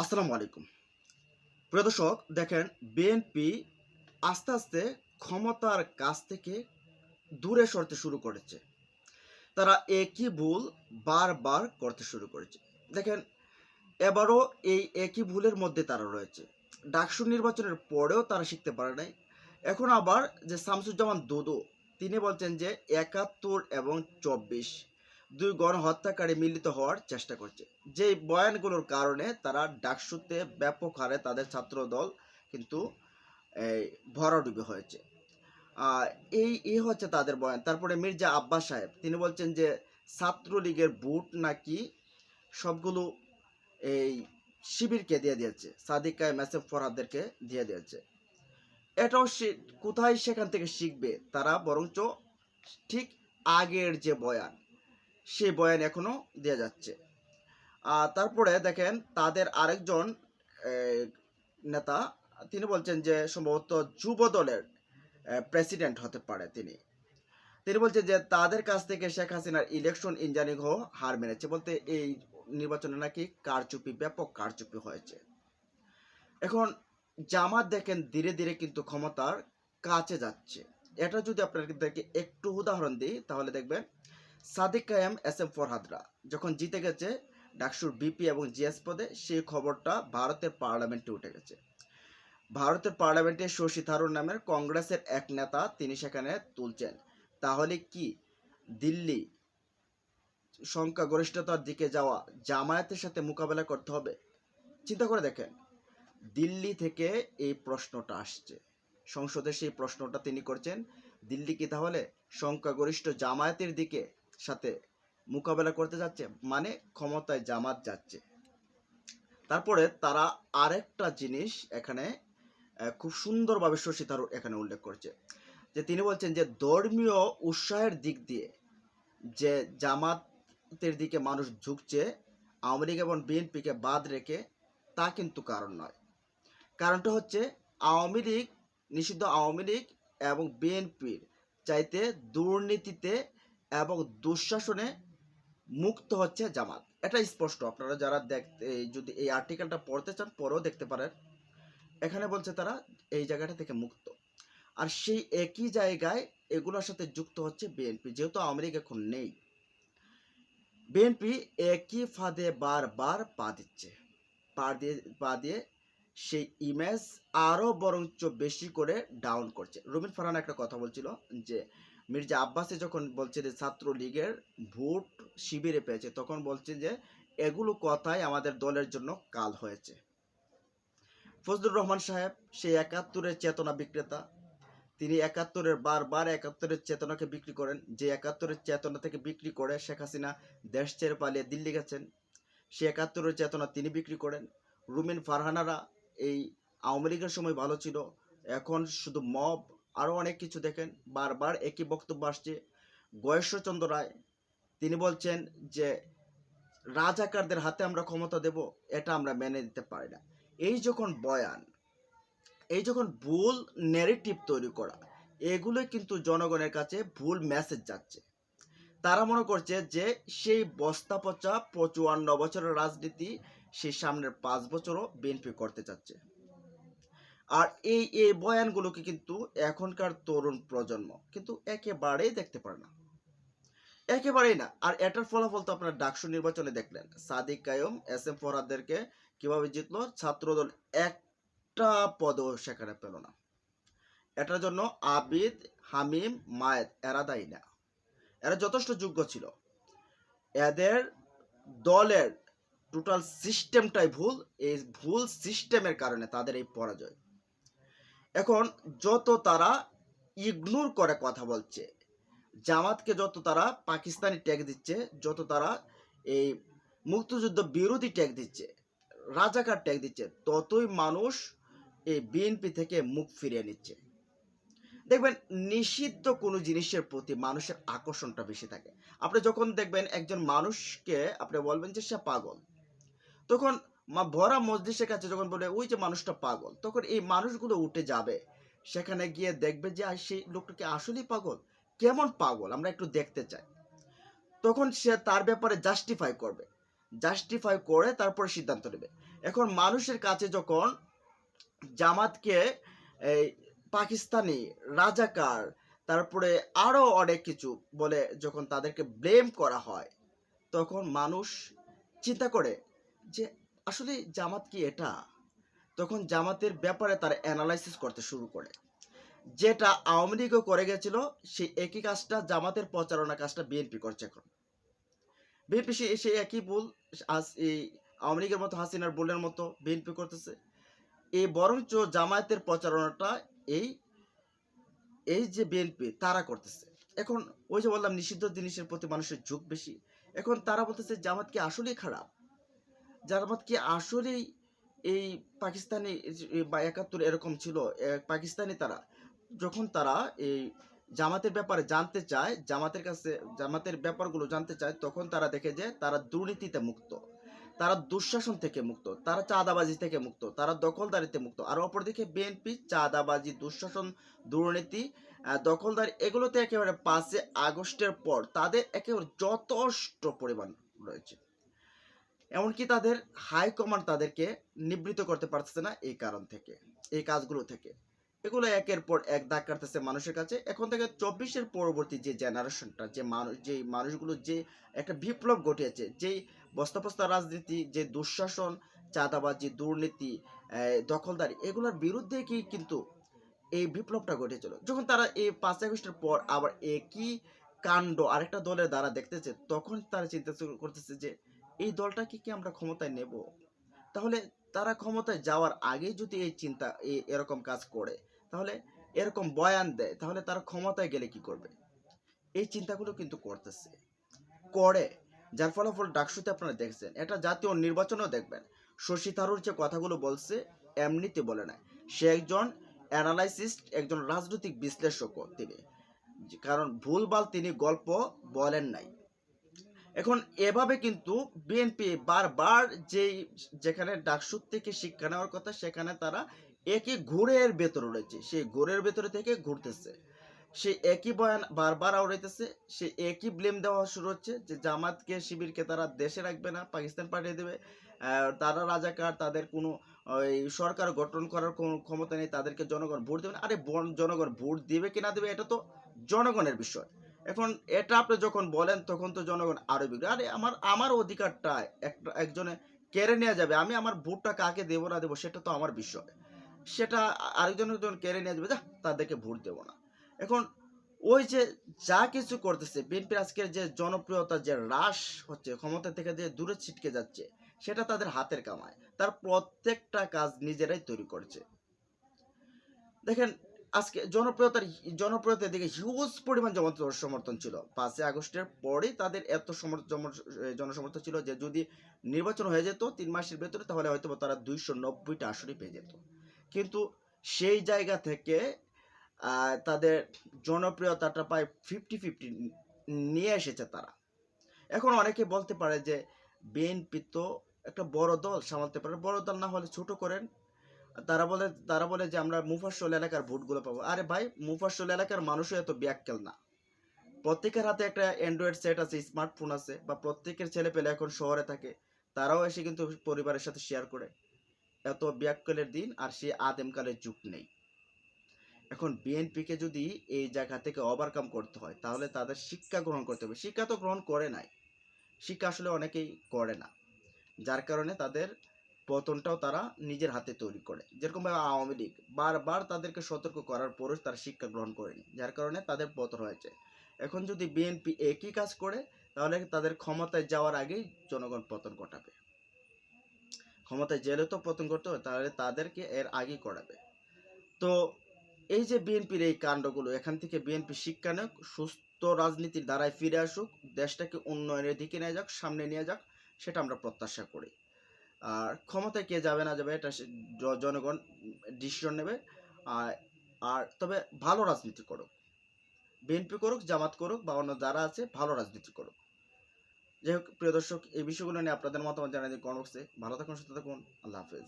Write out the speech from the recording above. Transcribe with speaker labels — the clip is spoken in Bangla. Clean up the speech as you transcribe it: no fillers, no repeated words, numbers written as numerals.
Speaker 1: আসসালামু আলাইকুম। প্রিয় দর্শক, দেখেন বিএনপি আস্তে আস্তে ক্ষমতার কাছ থেকে দূরে সরতে শুরু করেছে। তারা একই ভুল বারবার করতে শুরু করেছে। দেখেন, এবারও এই একই ভুলের মধ্যে তারা রয়েছে। ডাকসু নির্বাচনের পরেও তারা শিখতে পারে নাই। এখন আবার যে শামসুজ্জামান দুদু, তিনি বলছেন যে ৭১ এবং ২৪ দুই গণহত্যাকারী মিলিত হওয়ার চেষ্টা করছে। যে বয়ানগুলোর কারণে তারা ডাকসুতে ব্যাপক হারে তাদের ছাত্রদল কিন্তু এই ভরাডুবি হয়েছে। আহ, এই হচ্ছে তাদের বয়ান। তারপরে মির্জা আব্বাস সাহেব তিনি বলছেন যে ছাত্রলীগের ভোট নাকি সবগুলো এই শিবিরকে দিয়ে দিয়েছে, সাদিক কায়েম এসএফ ফরহাদদেরকে দিয়ে দিয়েছে। এটাও কোথায় সেখান থেকে শিখবে তারা, বরঞ্চ ঠিক আগের যে বয়ান, সেই বয়ান এখনো দেওয়া যাচ্ছে। তারপরে দেখেন তাদের আরেকজন নেতা, তিনি বলছেন যে সম্ভবত যুব দলের প্রেসিডেন্ট হতে পারে তিনি। তিনি বলছেন যে তাদের কাছ থেকে শেখ হাসিনার ইলেকশন ইঞ্জিনিয়ারিং হার মেনেছে, বলতে এই নির্বাচনে নাকি কারচুপি, ব্যাপক কারচুপি হয়েছে। এখন জামাত দেখেন ধীরে ধীরে কিন্তু ক্ষমতার কাছে যাচ্ছে। এটা যদি আপনাদেরকে একটু উদাহরণ দিই তাহলে দেখবেন সাদিক কায়েম এসএম ফরহাদরা যখন জিতে গেছে ডাকসুর বিপি এবং জিএস পদে, সেই খবরটা ভারতের পার্লামেন্টে উঠে গেছে। ভারতের পার্লামেন্টে শশী থারুর নামের কংগ্রেসের এক নেতা তিনি সেখানে তুলছেন। তাহলে কি দিল্লি সংখ্যাগরিষ্ঠতার দিকে যাওয়া জামায়াতের সাথে মোকাবেলা করতে হবে? চিন্তা করে দেখেন, দিল্লি থেকে এই প্রশ্নটা আসছে, সংসদে সেই প্রশ্নটা তিনি করছেন। দিল্লি কি তাহলে সংখ্যাগরিষ্ঠ জামায়াতের দিকে সাথে মোকাবেলা করতে যাচ্ছে, মানে ক্ষমতায় জামাত যাচ্ছে। তারপরে তারা আরেকটা জিনিস এখানে খুব সুন্দরভাবে শশী থারুর এখানে উল্লেখ করছে, যে তিনি বলছেন যে ধর্মীয় উৎসাহের দিক দিয়ে যে জামাতের দিকে মানুষ ঝুঁকছে আওয়ামী লীগ এবং বিএনপিকে বাদ রেখে, তা কিন্তু কারণ নয়। কারণটা হচ্ছে আওয়ামী লীগ, নিষিদ্ধ আওয়ামী লীগ এবং বিএনপির চাইতে দুর্নীতিতে এবং দুঃশাসনে মুক্ত হচ্ছে জামাত। এটা স্পষ্ট, আপনারা যারা দেখতে যদি এই আর্টিকেলটা পড়তে চান পরেও দেখতে পারেন। এখানে বলছে তারা এই জায়গাটা থেকে মুক্ত। আর সেই একই জায়গায় এগুলোর সাথে যুক্ত হচ্ছে বিএনপি, যেহেতু আওয়ামী লীগ এখন নেই। বিএনপি একই ফাঁদে বারবার পা দিয়ে সেই ইমেজ আরও বরঞ্চ বেশি করে ডাউন করছে। রুমিন ফারহান একটা কথা বলছিল যে মির্জা আব্বাসে যখন বলছে যে ছাত্রলীগের ভোট শিবিরে পেয়েছে, তখন বলছে যে এগুলো কথাই আমাদের দলের জন্য কাল হয়েছে। ফজলুর রহমান সাহেব সেই ৭১-এর চেতনা বিক্রেতা, তিনি বারবার ৭১-এর চেতনাকে বিক্রি করেন। যে ৭১-এর চেতনা থেকে বিক্রি করে শেখ হাসিনা দেশ ছেড়ে পালিয়ে দিল্লি গেছেন, সে ৭১-এর চেতনা তিনি বিক্রি করেন। রুমিন ফারহানারা এই আওয়ামী লীগের সময় ভালো ছিল, এখন শুধু মব আরও অনেক কিছু। দেখেন বারবার একই বক্তব্য আসছে। গয়েশ্বরচন্দ্র রায় তিনি বলছেন যে রাজাকারদের হাতে আমরা ক্ষমতা দেব, এটা আমরা মেনে নিতে পারি না। এই যখন বয়ান, এই যখন ভুল ন্যারেটিভ তৈরি করা, এগুলোই কিন্তু জনগণের কাছে ভুল মেসেজ যাচ্ছে। তারা মনে করছে যে সেই বস্তা পচা ৫৫ বছরের রাজনীতি সেই সামনের ৫ বছরও বিএনপি করতে চাচ্ছে। আর এই বয়ানগুলোকে কিন্তু এখনকার তরুণ প্রজন্ম কিন্তু একেবারেই দেখতে পারে না, একেবারেই না। আর এটার ফলাফল তো আপনার ডাকসু নির্বাচনে দেখলেন, সাদিক কায়েম এসএম ফরহাদদেরকে কিভাবে জিতলো ছাত্রদল, একটা পদও সেখানে পেল না। এটার জন্য আবিদ, হামিম, মায়েদ এরা দায়ী না, এরা যথেষ্ট যোগ্য ছিল। এদের দলের টোটাল সিস্টেমটাই ভুল, এই ভুল সিস্টেমের কারণে তাদের এই পরাজয়। এখন যত তারা ইগনোর করে কথা বলছে, জামাতকে যত তারা পাকিস্তানি ট্যাগ দিচ্ছে, যত তারা এই মুক্তিযুদ্ধ বিরোধী ট্যাগ দিচ্ছে, রাজাকার ট্যাগ দিচ্ছে, ততই মানুষ এই বিএনপি থেকে মুখ ফিরিয়ে নিচ্ছে। দেখবেন নিষিদ্ধ কোনো জিনিসের প্রতি মানুষের আকর্ষণটা বেশি থাকে। আপনি যখন দেখবেন একজন মানুষকে আপনি বলবেন যে সে পাগল, তখন ভরা মসজিদের কাছে যখন বলে ওই যে মানুষটা পাগল, তখন এই মানুষগুলো উঠে যাবে, সেখানে গিয়ে দেখবে যে সেই লোকটাকে আসলেই পাগল, কেমন পাগল আমরা একটু দেখতে চাই। তখন সে তার ব্যাপারে জাস্টিফাই করবে জাস্টিফাই করে তারপরে সিদ্ধান্ত নেবে। এখন মানুষের কাছে যখন জামাতকে এই পাকিস্তানি, রাজাকার, তারপরে আরও অনেক কিছু বলে যখন তাদেরকে ব্লেম করা হয়, তখন মানুষ চিন্তা করে যে আসলে জামাত কি এটা? তখন জামাতের ব্যাপারে তারা অ্যানালাইসিস করতে শুরু করে। যেটা আওয়ামী লীগও করে গেছিল, সেই একই কাজটা জামাতের প্রচারণা কাজটা বিএনপি করছে এখন। বিএনপি সেই একই ভুল এই আওয়ামী লীগের মতো, হাসিনার ভুলের মতো বিএনপি করতেছে। এই বরঞ্চ জামায়াতের প্রচারণাটা এই এই যে বিএনপি তারা করতেছে। এখন ওই যে বললাম নিষিদ্ধ জিনিসের প্রতি মানুষের ঝোঁক বেশি। এখন তারা বলতেছে জামাত কি আসলেই খারাপ? জামাত কি আসলেই এই পাকিস্তানি বা ৭১ এরকম ছিল? পাকিস্তানি তারা যখন তারা এই জামাতের ব্যাপারে জানতে চায়, জামাতের কাছে জামাতের ব্যাপারগুলো জানতে চায়, তখন তারা দেখে যে তারা দুর্নীতিতে মুক্ত, তারা দুঃশাসন থেকে মুক্ত, তারা চাঁদাবাজি থেকে মুক্ত, তারা দখলদারিতে মুক্ত। আর অপরদিকে বিএনপি চাঁদাবাজি, দুঃশাসন, দুর্নীতি, দখলদারি এগুলোতে একেবারে ৫ই আগস্টের পর তাদের একেবারে যথেষ্ট পরিমাণ রয়েছে। এমনকি তাদের হাইকমান্ড তাদেরকে নিবৃত্ত করতে পারতেছে না এই কারণ থেকে, এই কাজগুলো থেকে। এগুলো একের পর এক দাগ কাটতেছে মানুষের কাছে। এখন থেকে ২৪-এর পরবর্তী যে জেনারেশনটা, যে মানুষগুলো যে একটা বিপ্লব ঘটিয়েছে, যেই বস্তা রাজনীতি, যে দুঃশাসন, চাঁদাবাজি, দুর্নীতি, দখলদারি এগুলোর বিরুদ্ধে কি কিন্তু এই বিপ্লবটা ঘটেছিল। যখন তারা এই ৫ই আগস্টের পর আবার একই কাণ্ড আরেকটা দলের দ্বারা দেখতেছে, তখন তারা চিন্তা করতেছে যে এই দলটাকে কি আমরা ক্ষমতায় নেব? তাহলে তারা ক্ষমতায় যাওয়ার আগেই যদি এই চিন্তা এরকম কাজ করে, তাহলে এরকম বয়ান দেয়, তাহলে তারা ক্ষমতায় গেলে কি করবে? এই চিন্তাগুলো কিন্তু করতেছে, করে। যার ফলাফল ডাকসুতে আপনারা দেখছেন, এটা জাতীয় নির্বাচনেও দেখবেন। শশী থারুর যে কথাগুলো বলছে এমনিতে বলে নাই। সে একজন অ্যানালাইসিস্ট, একজন রাজনৈতিক বিশ্লেষকও তিনি। কারণ ভুলভাল তিনি গল্প বলেন নাই। এখন এভাবে কিন্তু বিএনপি বারবার যেখানে ডাকসুর থেকে শিক্ষা নেওয়ার কথা, সেখানে তারা একই ঘুরের ভেতরে রয়েছে, সেই ঘুরের ভেতরে থেকে ঘুরতেছে, সে একই বয়ান বারবার আওড়াইতেছে, সে একই ব্লেম দেওয়া শুরু হচ্ছে যে জামাতকে, শিবিরকে তারা দেশে রাখবে না, পাকিস্তান পাঠিয়ে দেবে, তারা রাজাকার, তাদের কোনো ওই সরকার গঠন করার কোনো ক্ষমতা নেই, তাদেরকে জনগণ ভোট দেবে না। আরে জনগণ ভোট দিবে কি না দেবে এটা তো জনগণের বিষয়। এখন এটা আপনি যখন বলেন তখন তো জনগণ আরো বিগ্রে, আরে আমার অধিকারটা একজনে কেড়ে নেওয়া যাবে, আমি আমার ভোটটা কাকে দেবো না দেবো সেটা তো আমার বিষয়, সেটা আরেকজনের যখন কেড়ে নেওয়া যাবে, যা তাদেরকে ভোট দেবো না। এখন ওই যে যা কিছু করতেছে বিএনপির আজকের যে জনপ্রিয়তা যে হ্রাস হচ্ছে, ক্ষমতা থেকে যে দূরে ছিটকে যাচ্ছে, সেটা তাদের হাতের কামায়। তার প্রত্যেকটা কাজ নিজেরাই তৈরি করছে। দেখেন আজকে জনপ্রিয়তার দিকে হিউজ পরিমাণ সমর্থন ছিল। ৫ই আগস্টের পরেই তাদের এত জনসমর্থন ছিল যে যদি নির্বাচন হয়ে যেত ৩ মাসের ভেতরে, তাহলে হয়তো তারা ২৯০টা আসনই পেয়ে যেত। কিন্তু সেই জায়গা থেকে তাদের জনপ্রিয়তাটা প্রায় 50-50 নিয়ে এসেছে তারা। এখন অনেকে বলতে পারে যে বিএনপি তো একটা বড় দল, সামলাতে পারে, বড় দল না হলে ছোট করেন। তারা বলে যে আমরা মুফাসসল এলাকার ভোটগুলো পাবো। আরে ভাই, মুফাসসল এলাকার মানুষও এত ব্যাককেল না। প্রত্যেকের হাতে একটা অ্যান্ড্রয়েড সেট আছে, স্মার্টফোন আছে, বা প্রত্যেকের ছেলে পেলে এখন শহরে থাকে, তারাও এসে কিন্তু পরিবারের সাথে শেয়ার করে। এত ব্যাককেলের দিন আর সে আদেমকালের যুগ নেই। এখন বিএনপিকে যদি এই জায়গা থেকে ওভারকাম করতে হয়, তাহলে তাদের শিক্ষা গ্রহণ করতে হবে। শিক্ষা তো গ্রহণ করে নাই, শিক্ষা আসলে অনেকেই করে না, যার কারণে তাদের পতনটাও তারা নিজের হাতে তৈরি করে। যেরকমভাবে আওয়ামী লীগ বারবার তাদেরকে সতর্ক করার পরও তারা শিক্ষা গ্রহণ করেনি, যার কারণে তাদের পতন হয়েছে। এখন যদি বিএনপি একই কাজ করে, তাহলে তাদের ক্ষমতায় যাওয়ার আগেই জনগণ পতন ঘটাবে। ক্ষমতায় জেলে তো পতন করতে হবে, তাহলে তাদেরকে এর আগেই করাবে। তো এই যে বিএনপির এই কাণ্ডগুলো, এখান থেকে বিএনপি শিক্ষা নেক, সুস্থ রাজনীতির ধারায় ফিরে আসুক, দেশটাকে উন্নয়নের দিকে নিয়ে যাক, সামনে নিয়ে যাক, সেটা আমরা প্রত্যাশা করি। আর ক্ষমতায় কে যাবে না যাবে এটা জনগণ ডিসিশন নেবে। আর তবে ভালো রাজনীতি করুক, বিএনপি করুক, জামাত করুক, বা অন্য যারা আছে, ভালো রাজনীতি করুক। যাই হোক প্রিয় দর্শক, এই বিষয়গুলো নিয়ে আপনাদের মতামত জানাই দিন কমেন্ট বক্সে। ভালো থাকুন, সুস্থ থাকুন, আল্লাহ হাফেজ।